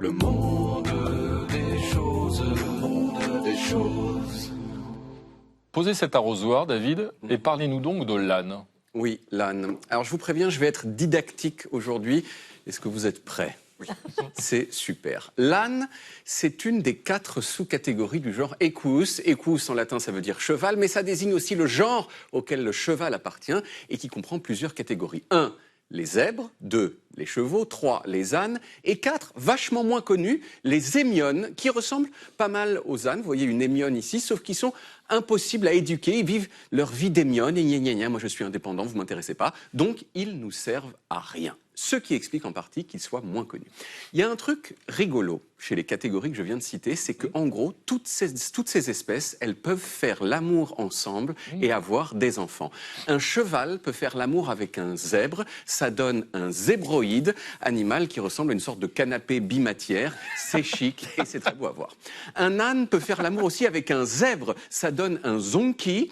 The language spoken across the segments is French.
Le monde des choses, le monde des choses. Posez cet arrosoir, David, et parlez-nous donc de l'âne. Oui, l'âne. Alors je vous préviens, je vais être didactique aujourd'hui. Est-ce que vous êtes prêts ? Oui. C'est super. L'âne, c'est une des 4 sous-catégories du genre Equus. Equus en latin, ça veut dire cheval, mais ça désigne aussi le genre auquel le cheval appartient et qui comprend plusieurs catégories. 1. Les zèbres, 2, les chevaux, 3, les ânes, et 4, vachement moins connus, les hémiones, qui ressemblent pas mal aux ânes. Vous voyez une hémione ici, sauf qu'ils sont impossibles à éduquer. Ils vivent leur vie d'hémione, et gna gna gna, moi je suis indépendant, vous ne m'intéressez pas. Donc, ils nous servent à rien. Ce qui explique en partie qu'ils soient moins connus. Il y a un truc rigolo chez les catégories que je viens de citer, c'est qu'en gros, toutes ces espèces, elles peuvent faire l'amour ensemble et avoir des enfants. Un cheval peut faire l'amour avec un zèbre, ça donne un zébroïde, animal qui ressemble à une sorte de canapé bimatière, c'est chic et c'est très beau à voir. Un âne peut faire l'amour aussi avec un zèbre, ça donne un zonki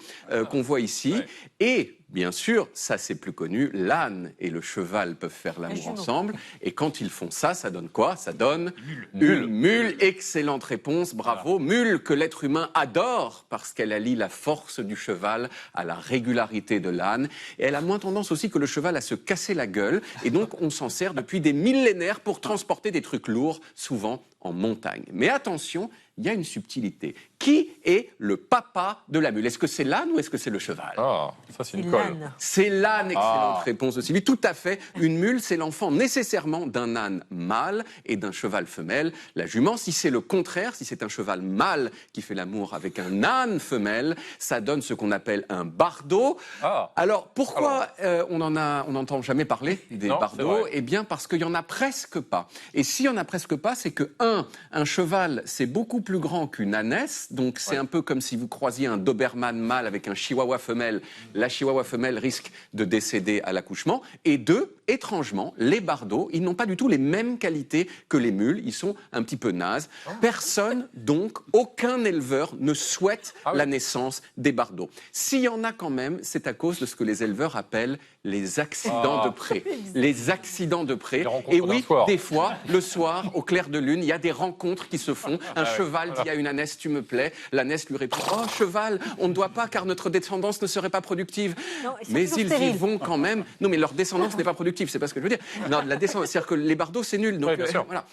qu'on voit ici, et bien sûr, ça c'est plus connu, l'âne et le cheval peuvent faire l'amour ensemble. Et quand ils font ça, ça donne quoi ? Ça donne une mule. Excellente réponse, bravo. Mule que l'être humain adore parce qu'elle allie la force du cheval à la régularité de l'âne. Et elle a moins tendance aussi que le cheval à se casser la gueule. Et donc on s'en sert depuis des millénaires pour transporter des trucs lourds, souvent en montagne. Mais attention, il y a une subtilité. Qui est le papa de la mule ? Est-ce que c'est l'âne ou est-ce que c'est le cheval ? Ah, ça c'est une colle. C'est l'âne, excellente réponse aussi. Oui, tout à fait. Une mule, c'est l'enfant nécessairement d'un âne mâle et d'un cheval femelle. La jument, si c'est le contraire, si c'est un cheval mâle qui fait l'amour avec un âne femelle, ça donne ce qu'on appelle un bardeau. Alors, pourquoi on n'entend jamais parler des bardeaux ? Eh bien, parce qu'il n'y en a presque pas. Et s'il n'y en a presque pas, c'est que, un cheval, c'est beaucoup plus grand qu'une ânesse. Donc, c'est un peu comme si vous croisiez un Doberman mâle avec un chihuahua femelle. La chihuahua femelle risque de décéder à l'accouchement. Et 2, étrangement, les bardeaux, ils n'ont pas du tout les mêmes qualités que les mules. Ils sont un petit peu nazes. Personne, donc, aucun éleveur ne souhaite la naissance des bardeaux. S'il y en a quand même, c'est à cause de ce que les éleveurs appellent les accidents de pré. Les accidents de pré. Et oui, des fois, le soir, au clair de lune, il y a des rencontres qui se font. Un cheval dit à une ânesse, tu me plais. L'ânesse lui répond, oh cheval, on ne doit pas car notre descendance ne serait pas productive. Non, mais ils y vont quand même. Non, mais leur descendance n'est pas productive, c'est pas ce que je veux dire. Non, la descendance, c'est-à-dire que les bardeaux, c'est nul. Donc, voilà.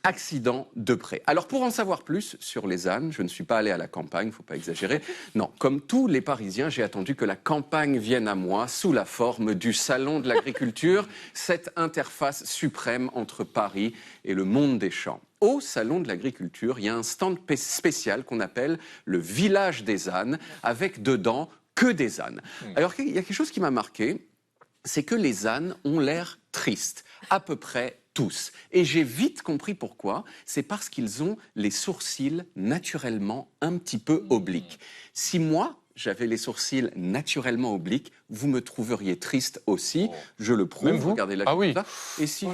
Accident de pré. Alors, pour en savoir plus sur les ânes, je ne suis pas allé à la campagne, il ne faut pas exagérer. Non, comme tous les Parisiens, j'ai attendu que la campagne vienne à moi sous la forme du salon de l'agriculture, cette interface suprême entre Paris et le monde des champs. Au salon de l'agriculture, il y a un stand spécial qu'on appelle le village des ânes, avec dedans que des ânes. Alors, il y a quelque chose qui m'a marqué, c'est que les ânes ont l'air tristes, à peu près tous. Et j'ai vite compris pourquoi. C'est parce qu'ils ont les sourcils naturellement un petit peu obliques. Si moi, j'avais les sourcils naturellement obliques, vous me trouveriez triste aussi. Je le prouve. Même vous ? Regardez là. Et si vous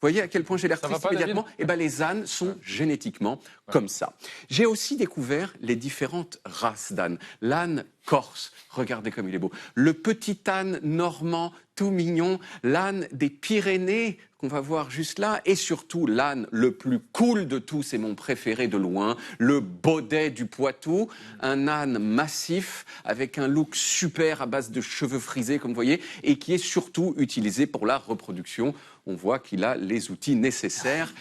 voyez à quel point j'ai l'air triste immédiatement ? Eh bien, les ânes sont génétiquement comme ça. J'ai aussi découvert les différentes races d'ânes. L'âne corse, regardez comme il est beau. Le petit âne normand, tout mignon. L'âne des Pyrénées, qu'on va voir juste là. Et surtout, l'âne le plus cool de tous, c'est mon préféré de loin, le Baudet du Poitou. Un âne massif, avec un look super à base de cheveux frisés, comme vous voyez, et qui est surtout utilisé pour la reproduction. On voit qu'il a les outils nécessaires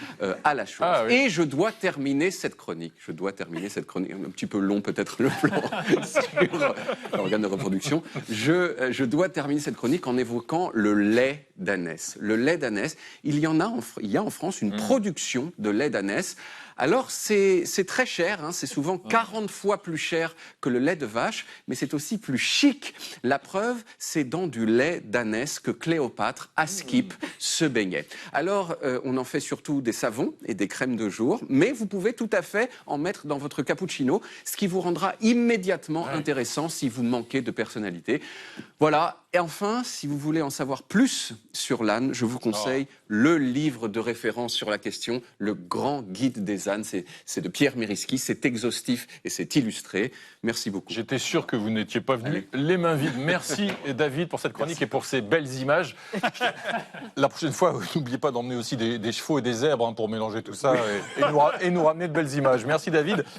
à la chose. Et je dois terminer cette chronique. Un petit peu long peut-être le plan sur l'organe de reproduction. Je dois terminer cette chronique en évoquant le lait d'ânesse. Le lait d'ânesse, il y a en France une production de lait d'ânesse. Alors, c'est très cher, hein, c'est souvent 40 fois plus cher que le lait de vache, mais c'est aussi plus chic. La preuve, c'est dans du lait d'ânesse que Cléopâtre, à Skip, se baignait. Alors, on en fait surtout des savons et des crèmes de jour, mais vous pouvez tout à fait en mettre dans votre cappuccino, ce qui vous rendra immédiatement intéressant intéressant si vous manquez de personnalité. Voilà. Et enfin, si vous voulez en savoir plus sur l'âne, je vous conseille le livre de référence sur la question, Le Grand Guide des ânes. C'est de Pierre Mériski, c'est exhaustif et c'est illustré. Merci beaucoup. J'étais sûr que vous n'étiez pas venu les mains vides. Merci David pour cette chronique et pour ces belles images. La prochaine fois, n'oubliez pas d'emmener aussi des chevaux et des zèbres pour mélanger tout ça et nous ramener de belles images. Merci David.